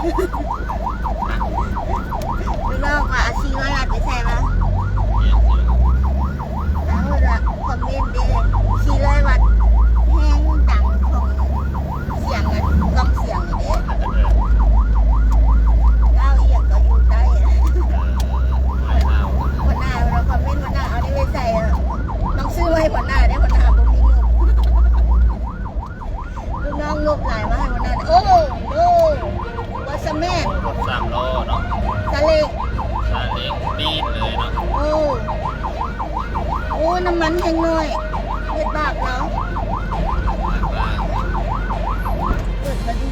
ไม่ลอกว่า400 วัตต์ไปใช่ปะแล้วละคอมเมนต์เด้400 วัตต์แห้งดังของเสียงอะกล้องเสียงนี่เด้เก้าเอียงก็อยู่ใต้หัวหน้าเราคอมเมนต์หัวหน้าเอานี่ไปใส่ต้องซื้อไว้หัวหน้าได้หัวหน้าบ่มีงบลูกน้องงบหลายมาให้หัวหน้าโอ้โหว่าสแม่ รถ3 ล้อเนาะ ทะเล ซาเล้งปีนเลยเนาะ โอ้น้ำมันแห้งน้อยเห็ดบากแล้ว ว่า เกิดมาดู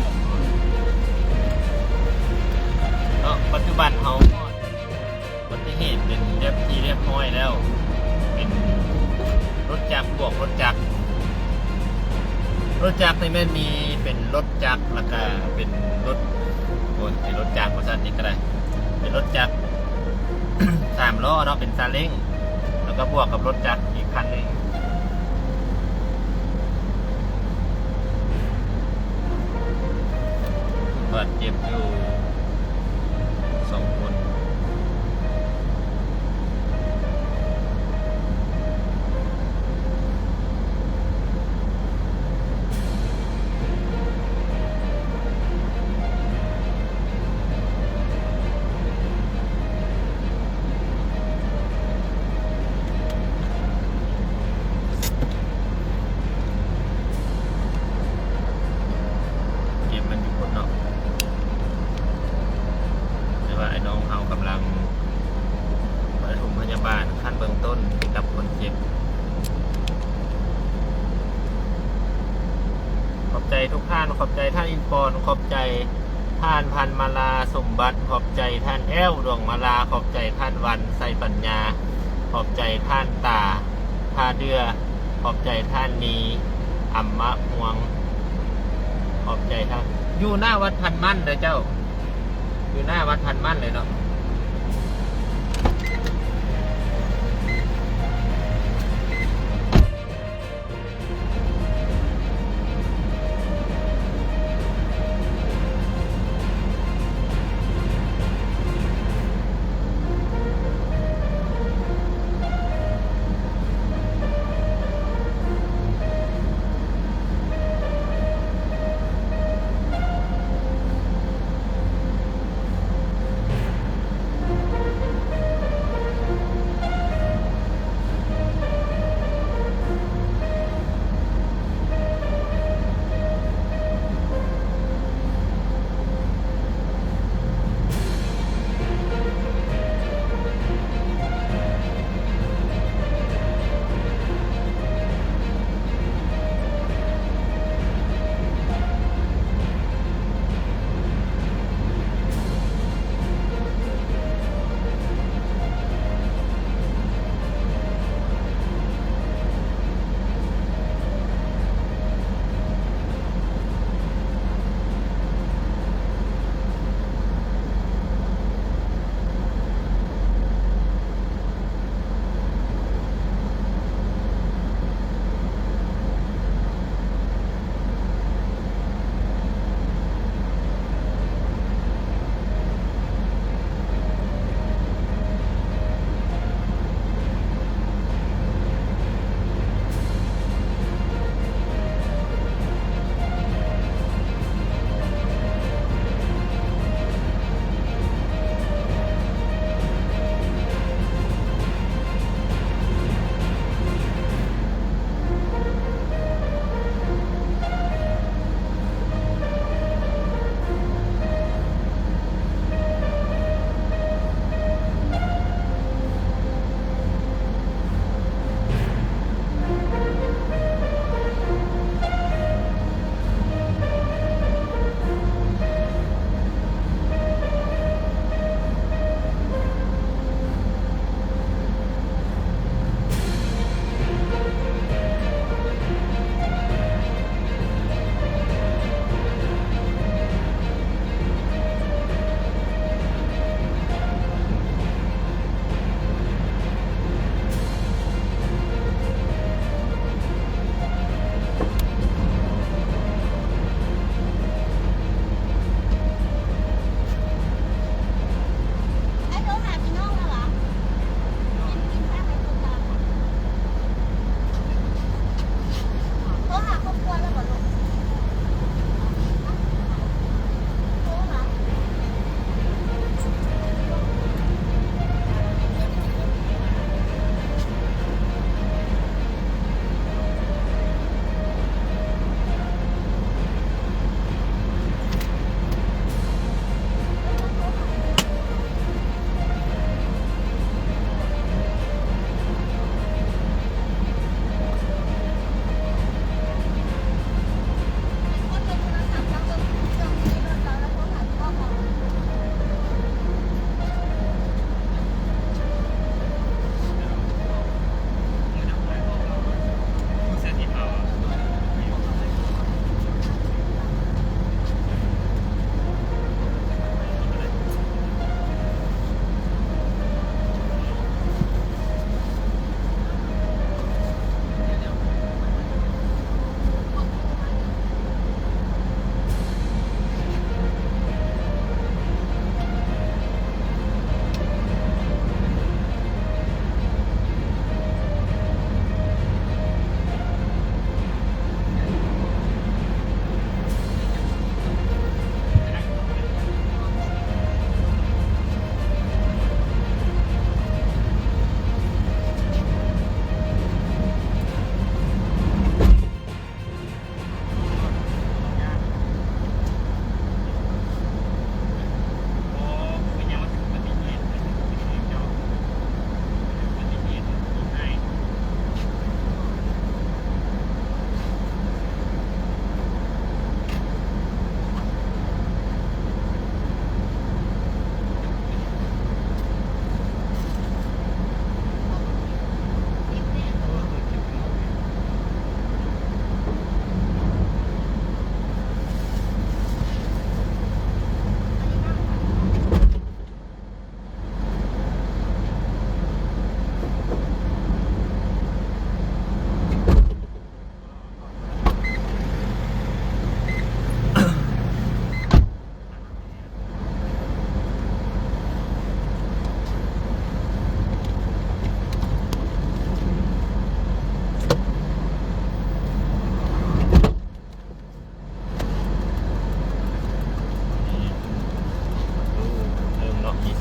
เนาะปัจจุบันเขาอุบัติเหตุเป็นเรียบร้อยแล้ว เป็นรถจักรบวกรถจักรนี่มันมีเป็นรถจักรแล้วก็เป็นรถโอ้ยเป็นรถจักรภาษาอังกฤษก็ได้เป็นรถจักร 3 ล้อเนาะเป็นซาเล้งแล้วก็บวกกับรถจักรอีกคันหนึ่งบาดเจ็บอยู่2 คน เก็บมันอยู่บนเนาะแต่ว่าไอ้น้องเขากำลังปฐมพยาบาลขั้นเบื้องต้นกับคนเจ็บขอบใจทุกท่านขอบใจท่านอินปอนขอบใจท่านพันมาลาสมบัติขอบใจท่านแอ้วดวงมาลาขอบใจท่านวันไซปัญญาขอบใจท่านตาท่าเดือขอบใจท่านนีอัมมะฮวงขอบใจท่านอยู่หน้าวัดพันมั่นเลยเจ้าอยู่หน้าวัดพันมั่นเลยเนาะ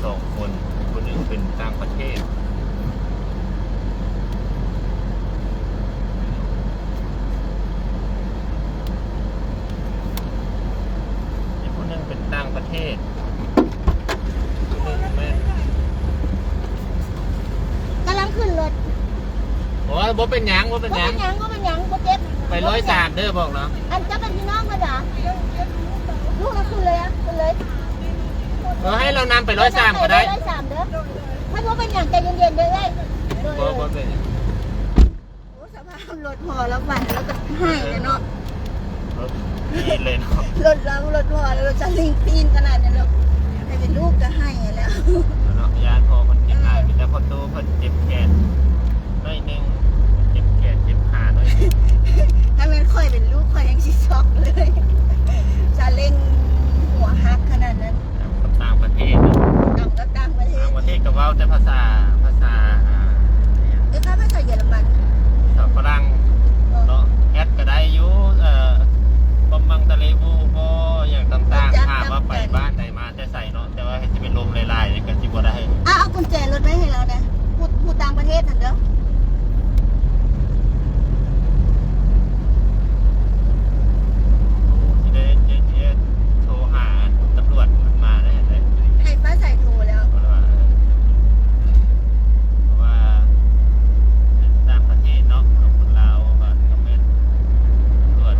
2 คนคนหนึ่งเป็นต่างประเทศอีกคนหนึ่งเป็นต่างประเทศคนหนึ่งแม่ กำลังขึ้นรถ โอ้ยบ่เป็นหยังบ่เป็นหยัง ก็เป็นหยังบ่เจ็บ ไป103เด้อบอกเนาะ อันจะเป็นพี่น้องกันเหรอลูกเราขึ้นเลยอะขึ้นเลย ให้เรานำไป103ก็ได้ 103เด้อถ้าว่าเป็นอย่างใจเย็นๆเด้อเอ้ย บ่เป็นหยัง โอ้สภาพรถพอแล้วฝันแล้วก็ให้เลยเนาะ รถดีเลยเนาะ รถเรารถพอแล้วรถจะลิงปีนขนาดนั้นแล้วแต่เป็นลูกจะให้แล้ว เนาะยานพอมันเจ็บหลายมีแต่พอโตเพิ่นเจ็บแขนหน่อยหนึงเจ็บแขนเจ็บขาหน่อยหนึ่ง ถ้ามันค่อยเป็นลูกค่อยยังชิช็อกเลยจะเล่งหัวฮักขนาดนั้น กับต่างประเทศนะ ต่างก็ต่างประเทศ ต่างประเทศก็เว้าแต่ภาษาเนี่ย เอ้ยภาษาเยอรมัน ภาษาฝรั่งเนาะแอดก็ได้อยู่บอมบังตะเลบูบ่อย่างต่างๆถามว่าไปบ้านใดมาแต่ใส่เนาะแต่ว่าให้สิเป็นลมลายๆนี่ก็สิบ่ได้ เอากุญแจรถไว้ให้เราเนี่ยพูดต่างประเทศทันเด้อ สิได้โทรหาตำรวจมาได้เห็นไหม ให้ป้าใส่โทรแล้ว เพราะว่าเป็นต่างประเทศเนาะคนลาวก็ต้องเป็นตำรวจ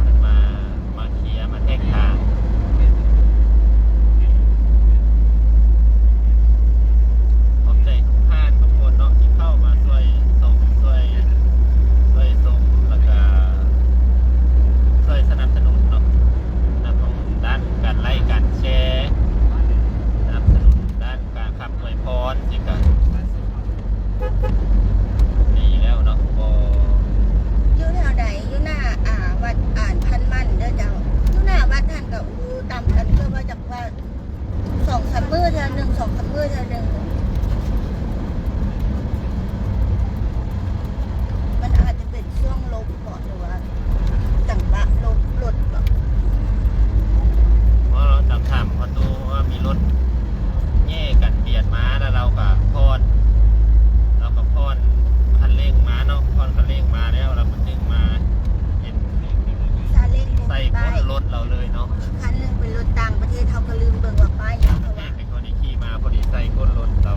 มาเคลียร์มาแทรกทางขอบใจทุกท่านทุกคนเนาะที่เข้ามาช่วยส่งช่วยส่งแล้วก็ช่วยสนับสนุนเนาะด้านการไล่การแชร์สนับสนุนด้านการขับอวยพรสิกันดีแล้วเนาะพอ อยู่แถวใดอยู่หน้าวัดอ่านพันมั่นเด้อเจ้าอยู่หน้าวัดท่านกับตามกันเพื่อว่าจากว่า2-3 มื้อเท่านึง2-3 มื้อเท่านึงมันอาจจะเป็นช่วงลบก่อนหรือว่าจังหวะลบรถก่อน เพราะเราจำถามพอดูว่ามีรถแย่กันเบียดมาแล้วเราก็พอนคันเร่งมาเนาะพอนคันเร่งมาแล้วเราก็ดึงมาเห็น ซาเล้ง ใส่ ป้าย รถเราเลยเนาะ คันหนึงเป็นรถต่างประเทศเขาก็ลืมเบิ่งว่าป้ายอย่าง ต่างประเทศเป็นคนที่ขี่มาพอดีใส่ก้นรถเรา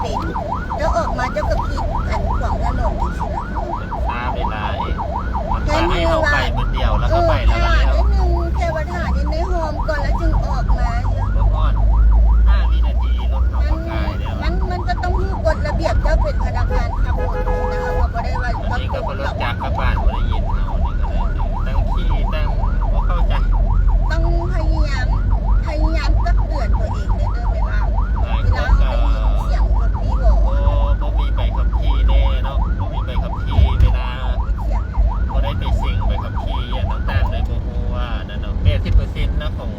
เป็นเจ้าออกมาเจ้าก็ผิดอันขวางถนนอีกสิ ช้าเวลาเองมันพาให้เราไปเหมือนเดียวแล้วก็ไปแล้วก็ ถ่า เลี้ยว นิดนึงแค่ว่าถ่าในโฮมก่อนแล้วจึงออกมา เมื่อก่อน5 วินาทีรถเข้าประกายแล้ว มันก็ต้องมีกฎระเบียบเจ้าเป็นพนักงานขับรถนะคะเราก็ได้ว่า อันนี้ก็เป็นรถจักรกลับบ้านไม่ได้ยินเอานี่ก็เลยตั้งขี้ตั้งว่าเข้าใจ ต้องพยายามตักเตือนตัวเองในเรื่องเวลา หลาย เว ค ลาน เรา ก็ ได้ยินเสียงรถพี่บอก โอ้บ่มีใบขับขี่แน่เนาะบ่มีใบขับขี่เวลา เสียง บ่ได้ไปซิงใบขับขี่อย่างต่างๆเลยบ่ฮู้ว่านั่นเนาะ80%นะของ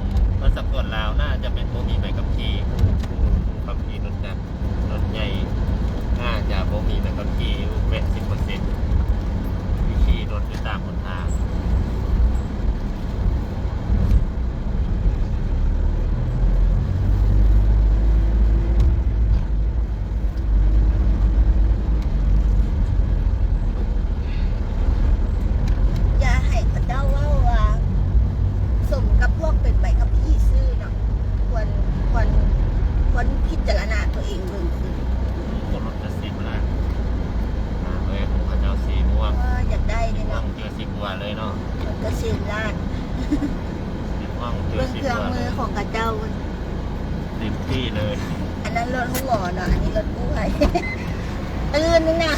มันสกลลาวน่าจะเป็นบ่มีใบขับขี่ขับขี่รถจักรรถใหญ่น่าจะบ่มีใบขับขี่80%ที่ขี่รถอยู่ตามหนทาง อย่าให้เขาเจ้าว่าสมกับพวกเป็นใบขับขี่ซื่อเนาะควรพิจารณาตัวเองเบิ่งขึ้น บนรถจะสีบล้านเลยของพระเจ้าสีม่วง ว่าอยากได้เลย ม่ว เนาะ งเจอสีบัวเลยเนาะ มันก็เสียล้าน สีม่วงเจอ เบิ่ง สี เครื่อง บัว มื เล อยของเขาเจ้า เต็มที่เลย อันนั้นรถหัวเนาะอันนี้รถกู้ภัยตื่นนึงนะ